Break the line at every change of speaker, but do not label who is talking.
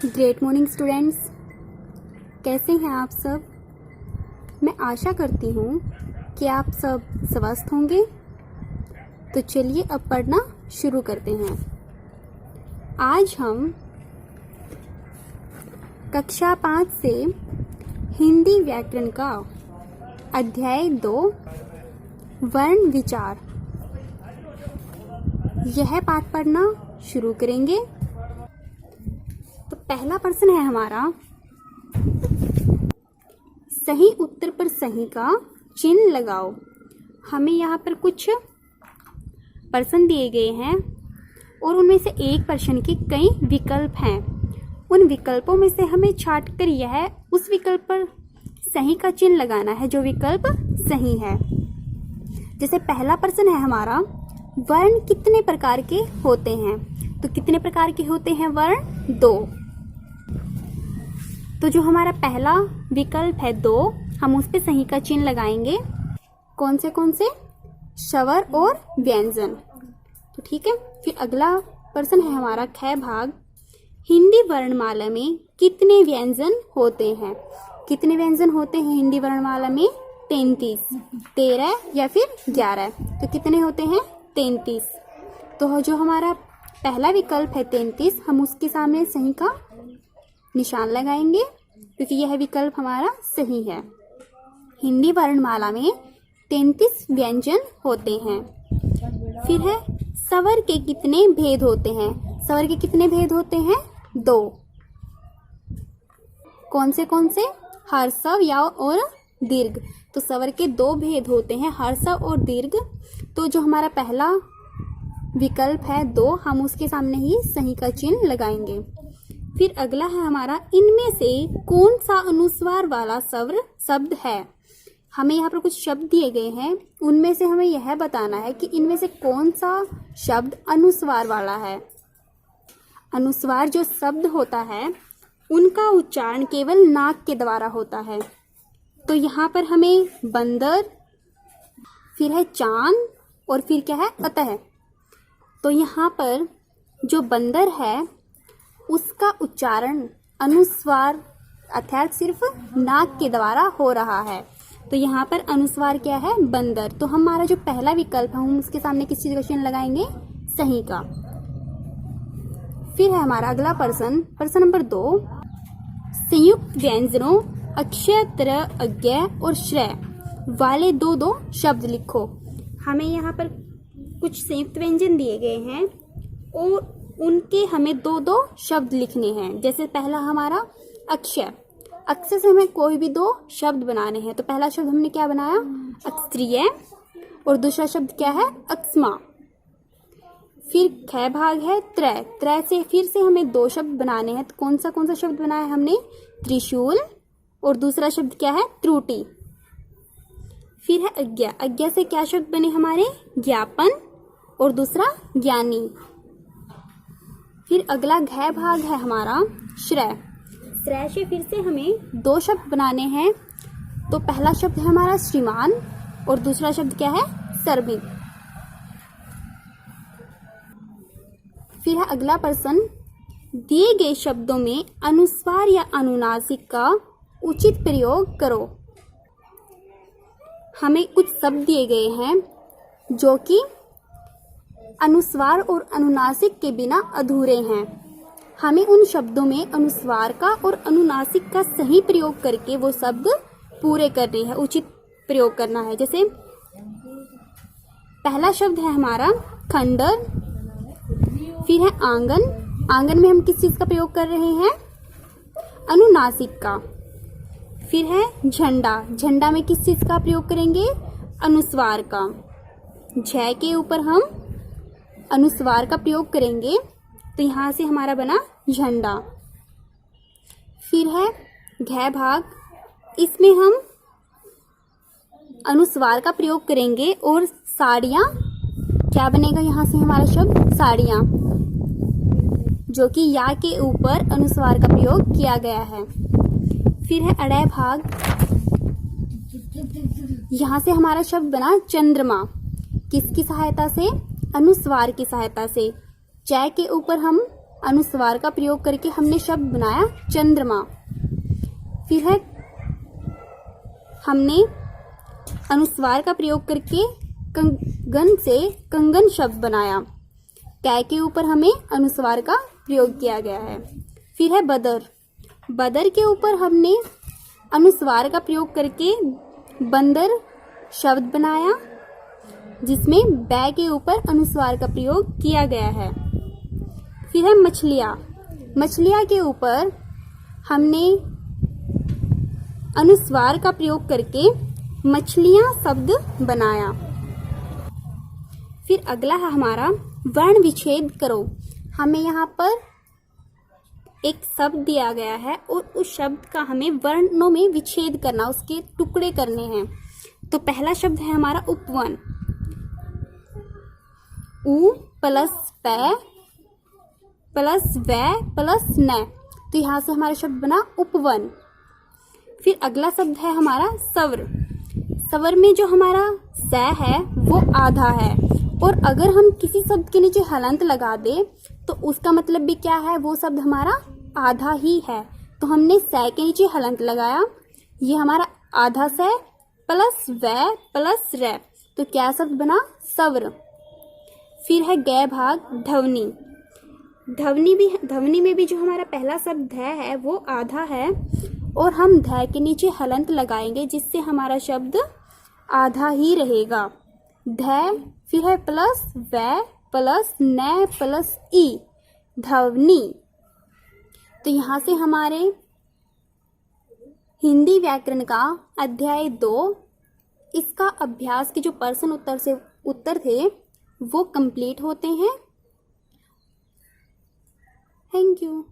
Great morning students, कैसे हैं आप सब। मैं आशा करती हूँ कि आप सब स्वस्थ होंगे। तो चलिए अब पढ़ना शुरू करते हैं। आज हम कक्षा 5 से हिंदी व्याकरण का अध्याय 2 वर्ण विचार यह पाठ पढ़ना शुरू करेंगे। तो पहला प्रश्न है हमारा, सही उत्तर पर सही का चिन्ह लगाओ। हमें यहाँ पर कुछ प्रश्न दिए गए हैं और उनमें से एक प्रश्न के कई विकल्प हैं। उन विकल्पों में से हमें छांटकर यह उस विकल्प पर सही का चिन्ह लगाना है जो विकल्प सही है। जैसे पहला प्रश्न है हमारा, वर्ण कितने प्रकार के होते हैं। तो कितने प्रकार के होते हैं वर्ण? 2। तो जो हमारा पहला विकल्प है 2, हम उस पे सही का चिन्ह लगाएंगे। कौन से? स्वर और व्यंजन। तो ठीक है। फिर अगला प्रश्न है हमारा ख भाग, हिंदी वर्णमाला में कितने व्यंजन होते हैं। कितने व्यंजन होते हैं हिंदी वर्णमाला में? 33, 13 या फिर 11। तो कितने होते हैं? 33। तो जो हमारा पहला विकल्प है 33, हम उसके सामने सही का निशान लगाएंगे क्योंकि यह विकल्प हमारा सही है। हिंदी वर्णमाला में 33 व्यंजन होते हैं। फिर है स्वर के कितने भेद होते हैं। स्वर के कितने भेद होते हैं? 2। कौन से? हर्षव या और दीर्घ। तो स्वर के 2 भेद होते हैं, हर्षव और दीर्घ। तो जो हमारा पहला विकल्प है 2, हम उसके सामने ही सही का चिन्ह लगाएंगे। फिर अगला है हमारा, इनमें से कौन सा अनुस्वार वाला शब्द है। हमें यहाँ पर कुछ शब्द दिए गए हैं, उनमें से हमें यह बताना है कि इनमें से कौन सा शब्द अनुस्वार वाला है। अनुस्वार जो शब्द होता है उनका उच्चारण केवल नाक के द्वारा होता है। तो यहाँ पर हमें बंदर, फिर है चांद और फिर क्या है? अतः। तो यहाँ पर जो बंदर है उसका उच्चारण अनुस्वार अर्थात सिर्फ नाक के द्वारा हो रहा है। तो यहाँ पर अनुस्वार क्या है? बंदर। तो हमारा जो पहला विकल्प है हम उसके सामने किस चीज का चिन्ह लगाएंगे? सही का। फिर है हमारा अगला प्रश्न नंबर 2, संयुक्त व्यंजनों अक्षय, त्र, अज्ञ और श्रेय वाले 2 शब्द लिखो। हमें यहाँ पर कुछ संयुक्त व्यंजन दिए गए हैं और उनके हमें 2 शब्द लिखने हैं। जैसे पहला हमारा अक्षय। अक्षय से हमें कोई भी 2 शब्द बनाने हैं। तो पहला शब्द हमने क्या बनाया? अक्षत्रिय। और दूसरा शब्द क्या है? अक्षमा। फिर ख भाग है त्रय। त्रय से फिर से हमें 2 शब्द बनाने हैं। तो कौन सा शब्द बनाया हमने? त्रिशूल। और दूसरा शब्द क्या है? त्रुटि। फिर है अज्ञा। अज्ञा से क्या शब्द बने हमारे? ज्ञापन और दूसरा ज्ञानी। फिर अगला घ भाग है हमारा श्रेय। श्रेय से फिर से हमें 2 शब्द बनाने हैं। तो पहला शब्द है हमारा श्रीमान और दूसरा शब्द क्या है? सर्विन। फिर है अगला प्रश्न, दिए गए शब्दों में अनुस्वार या अनुनासिक का उचित प्रयोग करो। हमें कुछ शब्द दिए गए हैं जो कि अनुस्वार और अनुनासिक के बिना अधूरे हैं। हमें उन शब्दों में अनुस्वार का और अनुनासिक का सही प्रयोग करके वो शब्द पूरे करने हैं, उचित प्रयोग करना है। जैसे पहला शब्द है हमारा खंडर। फिर है आंगन। आंगन में हम किस चीज का प्रयोग कर रहे हैं? अनुनासिक का। फिर है झंडा। झंडा में किस चीज का प्रयोग करेंगे? अनुस्वार का। झ के ऊपर हम अनुस्वार का प्रयोग करेंगे। तो यहां से हमारा बना झंडा। फिर है घ भाग। इसमें हम अनुस्वार का प्रयोग करेंगे और साड़ियां, क्या बनेगा यहाँ से हमारा शब्द? साड़ियां, जो कि या के ऊपर अनुस्वार का प्रयोग किया गया है। फिर है अड़य भाग। यहाँ से हमारा शब्द बना चंद्रमा। किसकी सहायता से? अनुस्वार की सहायता से। च के ऊपर हम अनुस्वार का प्रयोग करके हमने शब्द बनाया चंद्रमा। फिर है हमने अनुस्वार का प्रयोग करके कंगन से कंगन शब्द बनाया। कै के ऊपर हमें अनुस्वार का प्रयोग किया गया है। फिर है बदर। बदर के ऊपर हमने अनुस्वार का प्रयोग करके बंदर शब्द बनाया, जिसमें बै के ऊपर अनुस्वार का प्रयोग किया गया है। फिर है मछलियाँ। मछलियाँ के ऊपर हमने अनुस्वार का प्रयोग करके मछलियाँ शब्द बनाया। फिर अगला है हमारा वर्ण विच्छेद करो। हमें यहाँ पर एक शब्द दिया गया है और उस शब्द का हमें वर्णों में विच्छेद करना, उसके टुकड़े करने हैं। तो पहला शब्द है हमारा उपवन। उ प्लस पै प्लस वै प्लस न, तो यहाँ से हमारा शब्द बना उपवन। फिर अगला शब्द है हमारा सवर। सवर में जो हमारा स है वो आधा है, और अगर हम किसी शब्द के नीचे हलंत लगा दे तो उसका मतलब भी क्या है, वो शब्द हमारा आधा ही है। तो हमने स के नीचे हलंत लगाया, ये हमारा आधा स प्लस वै प्लस र, तो क्या शब्द बना, सवर। फिर है गै भाग ध्वनि। ध्वनि में भी जो हमारा पहला शब्द ध है वो आधा है, और हम ध के नीचे हलंत लगाएंगे, जिससे हमारा शब्द आधा ही रहेगा, ध। फिर है प्लस वै प्लस न प्लस ई, ध्वनि। तो यहाँ से हमारे हिंदी व्याकरण का अध्याय 2 इसका अभ्यास के जो प्रश्न उत्तर थे वो कंप्लीट होते हैं। Thank you.